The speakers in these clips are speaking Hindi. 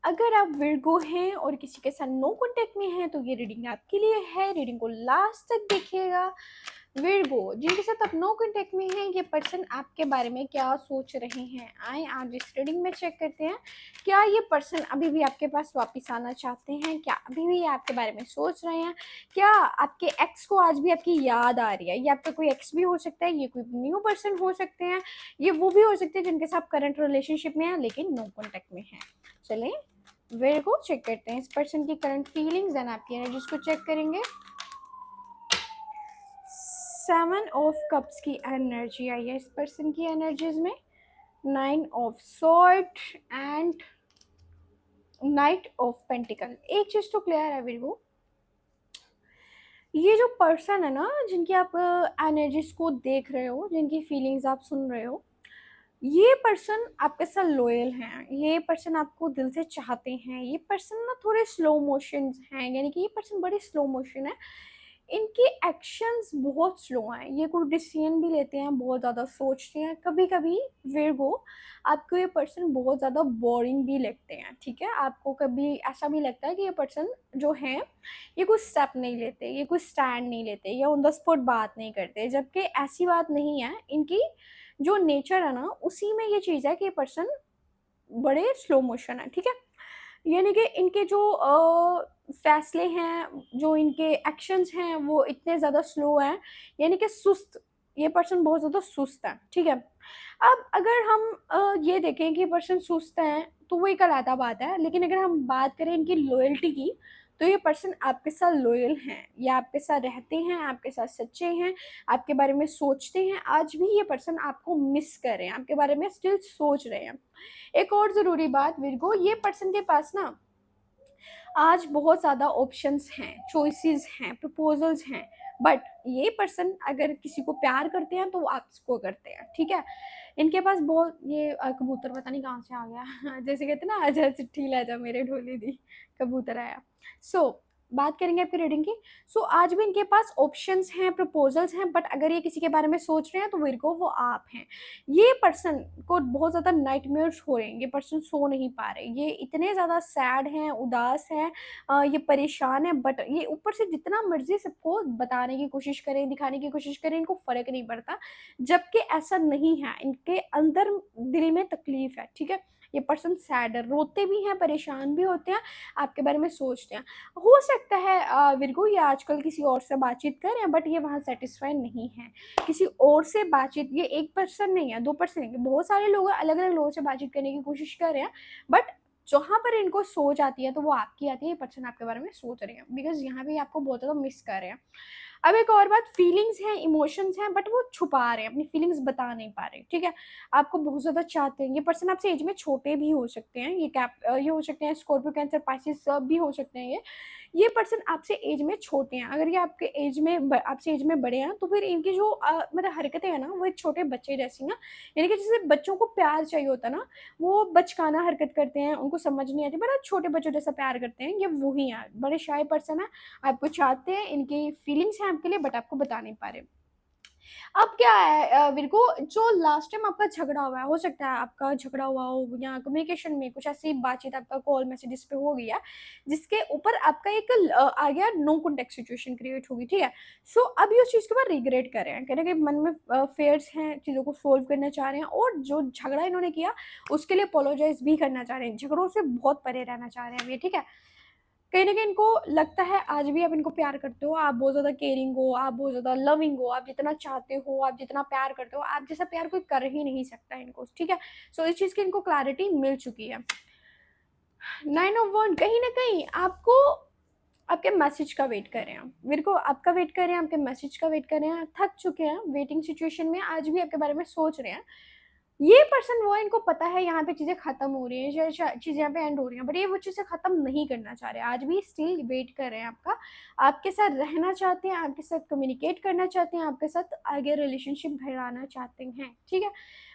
अगर आप विर्गो हैं और किसी के साथ नो कांटेक्ट में हैं तो ये रीडिंग आपके लिए है। रीडिंग को लास्ट तक देखिएगा। विर्गो जिनके साथ आप नो कांटेक्ट में हैं, ये पर्सन आपके बारे में क्या सोच रहे हैं, आए आज इस रीडिंग में चेक करते हैं। क्या ये पर्सन अभी भी आपके पास वापस आना चाहते हैं? क्या अभी भी ये आपके बारे में सोच रहे हैं? क्या आपके एक्स को आज भी आपकी याद आ रही है? ये आपका कोई एक्स भी हो सकता है, ये कोई न्यू पर्सन हो सकते हैं, ये वो भी हो सकते हैं जिनके साथ करंट रिलेशनशिप में है लेकिन नो कॉन्टेक्ट में है। चलें विर्गो चेक करते हैं इस पर्सन की करंट फीलिंग्स एंड आपकी एनर्जीज को चेक करेंगे। 7 ऑफ कप्स की एनर्जी आई है इस पर्सन की एनर्जीज में। 9 of sword and night of pentacle. एक चीज तो क्लियर है विर्गो, ये जो पर्सन है ना जिनकी आप एनर्जीज को देख रहे हो, जिनकी फीलिंग्स आप सुन रहे हो, ये पर्सन आपके साथ लॉयल हैं। ये पर्सन आपको दिल से चाहते हैं। ये पर्सन ना थोड़े स्लो मोशन हैं, यानी कि ये पर्सन बड़े स्लो मोशन है। इनके एक्शंस बहुत स्लो हैं। ये कोई डिसीजन भी लेते हैं बहुत ज़्यादा सोचते हैं। कभी कभी विर्गो आपको ये पर्सन बहुत ज़्यादा बोरिंग भी लगते हैं। ठीक है, आपको कभी ऐसा भी लगता है कि ये पर्सन जो है ये कुछ स्टेप नहीं लेते, ये कुछ स्टैंड नहीं लेते, ये ऑन द स्पॉट बात नहीं करते, जबकि ऐसी बात नहीं है। इनकी जो नेचर है ना उसी में ये चीज़ है कि ये पर्सन बड़े स्लो मोशन है। ठीक है, यानी कि इनके जो फैसले हैं, जो इनके एक्शंस हैं वो इतने ज़्यादा स्लो हैं, यानी कि सुस्त। ये पर्सन बहुत ज़्यादा सुस्त है। ठीक है, अब अगर हम ये देखें कि पर्सन सुस्त हैं तो वो एक अलग बात है, लेकिन अगर हम बात करें इनकी लॉयल्टी की तो ये पर्सन आपके साथ लॉयल हैं। ये आपके साथ रहते हैं, आपके साथ सच्चे हैं, आपके बारे में सोचते हैं। आज भी ये पर्सन आपको मिस कर रहे हैं, आपके बारे में स्टिल सोच रहे हैं। एक और ज़रूरी बात विर्गो, ये पर्सन के पास ना आज बहुत ज़्यादा ऑप्शंस हैं, चॉइसेस हैं, प्रपोजल्स हैं, बट ये पर्सन अगर किसी को प्यार करते हैं तो वो आपको करते हैं। ठीक है, इनके पास बहुत ये कबूतर पता नहीं कहाँ से आ गया जैसे कहते हैं ना, आजा चिट्ठी ला जा मेरे ढोली दी, कबूतर आया। सो बात करेंगे आपकी रीडिंग की। सो आज भी इनके पास ऑप्शंस हैं, प्रपोजल्स हैं, बट अगर ये किसी के बारे में सोच रहे हैं तो विर्गो वो आप हैं। ये पर्सन को बहुत ज़्यादा नाइटमेयर्स हो रहे हैं, ये पर्सन सो नहीं पा रहे, ये इतने ज़्यादा सैड हैं, उदास हैं, ये परेशान है, बट ये ऊपर से जितना मर्जी सबको बताने की कोशिश करें, दिखाने की कोशिश करें, इनको फ़र्क नहीं पड़ता, जबकि ऐसा नहीं है। इनके अंदर दिल में तकलीफ़ है। ठीक है, ये पर्सन सैड है, रोते भी हैं, परेशान भी होते हैं, आपके बारे में सोचते हैं। हो सकता है विर्गो ये आजकल किसी और से बातचीत कर रहे हैं, बट ये वहाँ सेटिस्फाइड नहीं है। किसी और से बातचीत, ये एक पर्सन नहीं है, दो पर्सन नहीं है, बहुत सारे लोग अलग अलग लोगों से बातचीत करने की कोशिश कर रहे हैं, बट जहाँ पर इनको सोच आती है तो वो आपकी आती है। ये पर्सन आपके बारे में सोच रहे हैं बिकॉज यहाँ भी आपको बहुत ज़्यादा मिस कर रहे हैं। अब एक और बात, फीलिंग्स हैं, इमोशंस हैं, बट वो छुपा रहे हैं, अपनी फीलिंग्स बता नहीं पा रहे। ठीक है, आपको बहुत ज़्यादा चाहते हैं। ये पर्सन आपसे एज में छोटे भी हो सकते हैं, ये हो सकते हैं स्कॉर्पियो, कैंसर, पाइसेस भी हो सकते हैं। ये पर्सन आपसे एज में छोटे हैं। अगर ये आपके एज में आपसे एज में बड़े हैं तो फिर इनकी जो मतलब हरकतें हैं ना वो एक छोटे बच्चे जैसी ना, यानी कि जैसे बच्चों को प्यार चाहिए होता है ना, वो बचकाना हरकत करते हैं, उनको समझ नहीं आती, बड़ा छोटे बच्चों जैसा प्यार करते हैं। ये वही हैं, बड़े शाय पर्सन है, आपको चाहते हैं, इनकी फीलिंग्स हैं आपके लिए, बट आपको बता नहीं पा रहे। अब क्या है विर्गो, जो लास्ट टाइम आपका झगड़ा हुआ है, हो सकता है आपका झगड़ा हुआ हो या कम्युनिकेशन में कुछ ऐसी बातचीत आपका कॉल मैसेजेस पे हो गया जिसके ऊपर आपका एक आ गया नो कॉन्टेक्ट सिचुएशन क्रिएट होगी। ठीक है, सो अब ये उस चीज़ के बाद रिग्रेट कर रहे हैं, कह रहे हैं कि मन में फेयर्स हैं, चीज़ों को सोल्व करना चाह रहे हैं, और जो झगड़ा इन्होंने किया उसके लिए अपोलोजाइज भी करना चाह रहे हैं, झगड़ों से बहुत परे रहना चाह रहे हैं ये। ठीक है, कहीं न कहीं इनको लगता है आज भी आप इनको प्यार करते हो, आप बहुत ज़्यादा केयरिंग हो, आप बहुत ज़्यादा लविंग हो, आप जितना चाहते हो, आप जितना प्यार करते हो, आप जैसा प्यार कोई कर ही नहीं सकता इनको। ठीक है? सो इस चीज़ की इनको क्लैरिटी मिल चुकी है। 9 ऑफ वंड कहीं न कहीं आपको आपके मैसेज का वेट कर रहे हैं। मेरे को आपका वेट कर रहे हैं, आपके मैसेज का वेट कर रहे हैं, थक चुके हैं वेटिंग सिचुएशन में, आज भी आपके बारे में सोच रहे हैं। ये पर्सन वो है, इनको पता है यहाँ पे चीज़ें ख़त्म हो रही हैं, चीज़ें यहाँ पे एंड हो रही हैं, बट ये वो चीज़ें ख़त्म नहीं करना चाह रहे हैं। आज भी स्टिल वेट कर रहे हैं आपका, आपके साथ रहना चाहते हैं, आपके साथ कम्युनिकेट करना चाहते हैं, आपके साथ आगे रिलेशनशिप बढ़ाना चाहते हैं। ठीक है,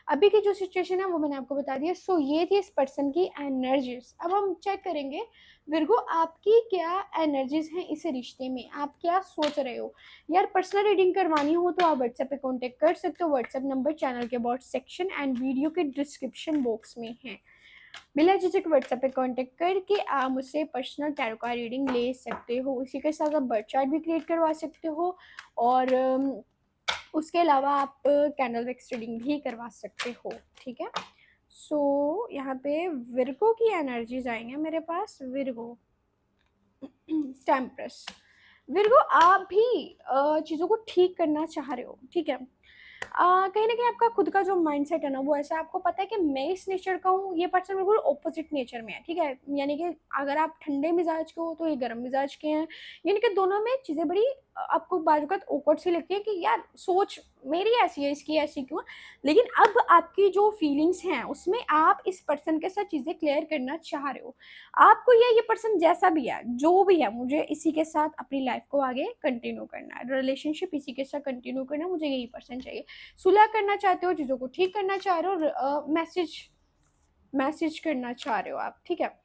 अभी की जो सिचुएशन है वो मैंने आपको बता दी है। सो ये थी इस पर्सन की एनर्जीज। अब हम चेक करेंगे विर्गो आपकी क्या एनर्जीज हैं इस रिश्ते में, आप क्या सोच रहे हो। यार पर्सनल रीडिंग करवानी हो तो आप व्हाट्सएप पे कांटेक्ट कर सकते हो। व्हाट्सएप नंबर चैनल के अबाउट सेक्शन एंड वीडियो के डिस्क्रिप्शन बॉक्स में है। बिना झिझक व्हाट्सएप पे कांटेक्ट करके आप मुझसे पर्सनल टैरो कार्ड रीडिंग ले सकते हो। इसी के साथ आप बर्थ चार्ट भी क्रिएट करवा सकते हो, और उसके अलावा आप कैंडल विक्स रीडिंग भी करवा सकते हो, ठीक है। सो यहाँ पे विर्गो की एनर्जीज आएंगे मेरे पास। विर्गो, टेम्परस। विर्गो, आप भी चीज़ों को ठीक करना चाह रहे हो, ठीक है। कहीं ना कहीं आपका खुद का जो माइंडसेट है ना वो ऐसा, आपको पता है कि मैं इस नेचर का हूँ, ये पर्सन बिल्कुल ऑपोजिट नेचर में है, ठीक है। यानी कि अगर आप ठंडे मिजाज के हो तो ये गर्म मिजाज के हैं, यानी कि दोनों में चीज़ें बड़ी आपको बाजुकत awkward सी लगती है कि यार सोच मेरी ऐसी है, इसकी ऐसी क्यों। लेकिन अब आपकी जो फीलिंग्स हैं उसमें आप इस पर्सन के साथ चीज़ें क्लियर करना चाह रहे हो। आपको ये पर्सन जैसा भी है, जो भी है, मुझे इसी के साथ अपनी लाइफ को आगे कंटिन्यू करना है, रिलेशनशिप इसी के साथ कंटिन्यू करना है, मुझे यही पर्सन चाहिए। सुलह करना चाहते हो, चीज़ों को ठीक करना चाह रहे हो, मैसेज करना चाह रहे हो आप, ठीक है।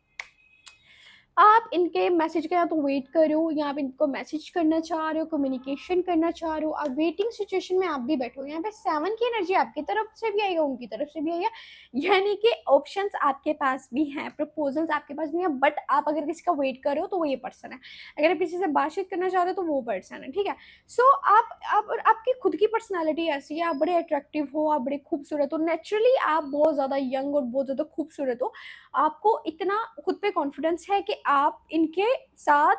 आप इनके मैसेज का या तो वेट कर रहे हो, या आप इनको मैसेज करना चाह रहे हो, कम्युनिकेशन करना चाह रहे हो, आप वेटिंग सिचुएशन में आप भी बैठो। यहाँ पे 7 की एनर्जी आपकी तरफ से भी आई है, उनकी तरफ से भी आई है, यानी कि ऑप्शंस आपके पास भी हैं, प्रपोजल्स आपके पास भी हैं, बट आप अगर किसी का वेट कर रहे हो तो वो ये पर्सन है। अगर आप किसी से बातचीत करना चाह रहे हो तो वो पर्सन है, ठीक है। सो आप आपकी खुद की पर्सनैलिटी ऐसी है, आप बड़े अट्रैक्टिव हो, आप बड़े खूबसूरत हो, नेचुरली आप बहुत ज़्यादा यंग और बहुत ज़्यादा खूबसूरत हो। आपको इतना खुद पे कॉन्फिडेंस है कि आप इनके साथ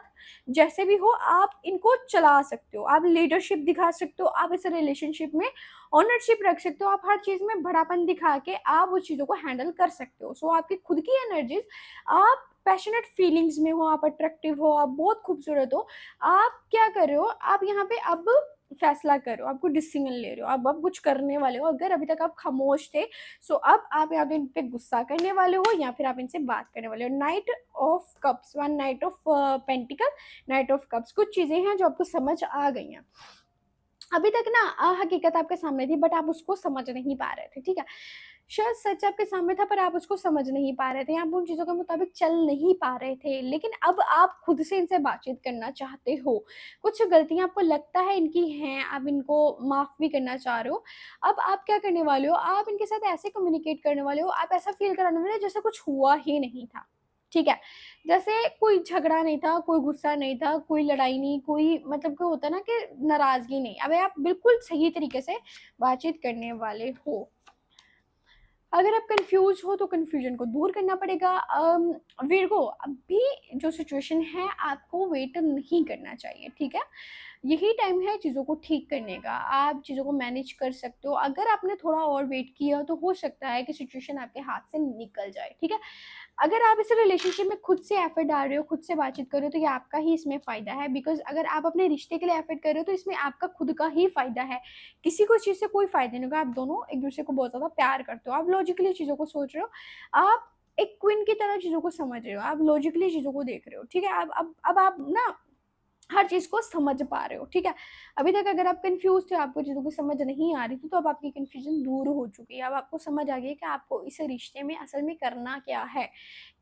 जैसे भी हो आप इनको चला सकते हो, आप लीडरशिप दिखा सकते हो, आप इस रिलेशनशिप में ऑनरशिप रख सकते हो, आप हर चीज़ में बड़ापन दिखा के आप उस चीज़ों को हैंडल कर सकते हो। सो आपकी खुद की एनर्जीज, आप पैशनेट फीलिंग्स में हो, आप अट्रैक्टिव हो, आप बहुत खूबसूरत हो। आप क्या कर रहे हो, आप यहाँ पे अब फैसला करो, आपको डिसीजन ले रहे हो, अब कुछ करने वाले हो। अगर अभी तक आप खामोश थे, सो अब आप या तो इन पे गुस्सा करने वाले हो या फिर आप इनसे बात करने वाले हो। Night of cups, one night of pentacle, night of cups, कुछ चीज़ें हैं जो आपको समझ आ गई हैं। अभी तक ना हकीकत आपके सामने थी बट आप उसको समझ नहीं पा रहे थे, ठीक है। शायद सच आपके सामने था पर आप उसको समझ नहीं पा रहे थे, आप उन चीज़ों के मुताबिक चल नहीं पा रहे थे, लेकिन अब आप खुद से इनसे बातचीत करना चाहते हो। कुछ गलतियां आपको लगता है इनकी हैं, आप इनको माफ़ भी करना चाह रहे हो। अब आप क्या करने वाले हो, आप इनके साथ ऐसे कम्युनिकेट करने वाले हो, आप ऐसा फील कराने वाले हो जैसे कुछ हुआ ही नहीं था, ठीक है। जैसे कोई झगड़ा नहीं था, कोई गुस्सा नहीं था, कोई लड़ाई नहीं, कोई मतलब क्या होता है ना कि नाराज़गी नहीं। अब आप बिल्कुल सही तरीके से बातचीत करने वाले हो। अगर आप कंफ्यूज हो तो कन्फ्यूजन को दूर करना पड़ेगा। वीरगो, अभी जो सिचुएशन है आपको वेट नहीं करना चाहिए, ठीक है। यही टाइम है चीज़ों को ठीक करने का, आप चीज़ों को मैनेज कर सकते हो। अगर आपने थोड़ा और वेट किया तो हो सकता है कि सिचुएशन आपके हाथ से निकल जाए, ठीक है। अगर आप इस रिलेशनशिप में खुद से एफर्ट डाल रहे हो, खुद से बातचीत कर रहे हो, तो ये आपका ही इसमें फ़ायदा है। बिकॉज़ अगर आप अपने रिश्ते के लिए एफर्ट कर रहे हो तो इसमें आपका खुद का ही फ़ायदा है। किसी को इस चीज़ से कोई फ़ायदा नहीं होगा। आप दोनों एक-दूसरे को बहुत ज़्यादा प्यार करते हो। आप लॉजिकली चीज़ों को सोच रहे हो। आप एक क्वीन की तरह चीज़ों को समझ रहे हो। आप लॉजिकली चीज़ों को देख रहे हो, ठीक है। अब आप ना हर चीज़ को समझ पा रहे हो, ठीक है। अभी तक अगर आप कन्फ्यूज़ थे, आपको चीज़ों की समझ नहीं आ रही थी, तो अब आपकी कन्फ्यूज़न दूर हो चुकी है। अब आपको समझ आ गई है कि आपको इस रिश्ते में असल में करना क्या है।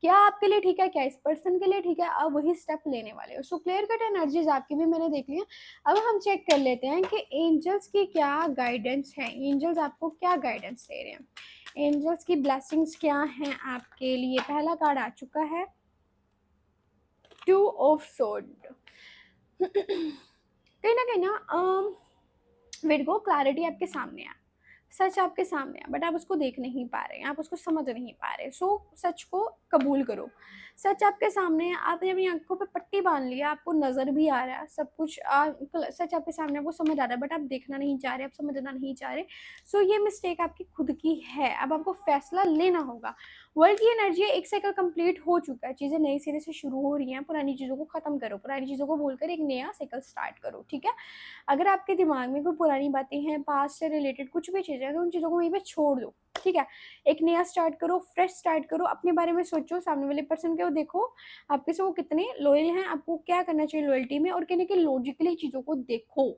क्या आपके लिए ठीक है, क्या इस पर्सन के लिए ठीक है, आप वही स्टेप लेने वाले हो। सो क्लियर कट एनर्जीज़ आपकी भी मैंने देख ली है। अब हम चेक कर लेते हैं कि एंजल्स की क्या गाइडेंस है, एंजल्स आपको क्या गाइडेंस दे रहे हैं। एंजल्स की ब्लेसिंग्स क्या हैं आपके लिए। पहला कार्ड आ चुका है, 2 ऑफ सोर्ड। कहीं ना कहीं ना विर्गो, क्लैरिटी आपके सामने है, सच आपके सामने है, बट आप उसको देख नहीं पा रहे हैं, आप उसको समझ नहीं पा रहे। सो सच को कबूल करो। सच आपके सामने है, आपने अपनी आंखों पे पट्टी बांध लिया, आपको नज़र भी आ रहा है सब कुछ, सच आपके सामने, आपको समझ आ रहा है, बट आप देखना नहीं चाह रहे, आप समझना नहीं चाह रहे। सो ये मिस्टेक आपकी खुद की है, अब आपको फैसला लेना होगा। वर्ल्ड की एनर्जी, एक साइकिल कंप्लीट हो चुका है, चीज़ें नई सिरे से शुरू हो रही हैं, पुरानी चीज़ों को ख़त्म करो, पुरानी चीज़ों को भूलकर एक नया साइकिल स्टार्ट करो, ठीक है। अगर आपके दिमाग में कोई पुरानी बातें हैं, पास्ट से रिलेटेड कुछ भी चीज़ें हैं, तो उन चीज़ों को वहीं पे छोड़ दो, ठीक है। एक नया स्टार्ट करो, फ्रेश स्टार्ट करो, अपने बारे में सोचो, सामने वाले पर्सन को देखो, आपके से वो कितने लॉयल हैं, आपको क्या करना चाहिए लॉयल्टी में, और कहने के लॉजिकली चीज़ों को देखो,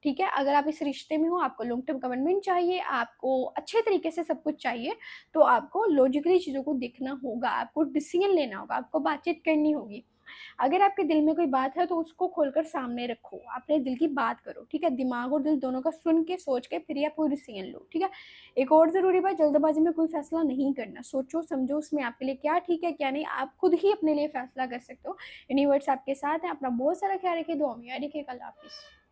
ठीक है? अगर आप इस रिश्ते में हो, आपको लॉन्ग टर्म कमिटमेंट चाहिए, आपको अच्छे तरीके से सब कुछ चाहिए, तो आपको लॉजिकली चीज़ों को देखना होगा, आपको डिसीजन लेना होगा, आपको बातचीत करनी होगी। अगर आपके दिल में कोई बात है तो उसको खोलकर सामने रखो, अपने दिल की बात करो, ठीक है? दिमाग और दिल दोनों का सुन के, सोच के फिर ही आप कोई डिसीजन लो, ठीक है? एक और ज़रूरी बात, जल्दबाजी में कोई फैसला नहीं करना। सोचो, समझो उसमें आपके लिए क्या ठीक है, क्या नहीं, आप खुद ही अपने लिए फैसला कर सकते हो। यूनिवर्स आपके साथ है। अपना बहुत सारा ख्याल रखिए, दुआ में याद रखिए। अल्लाह हाफ़िज़।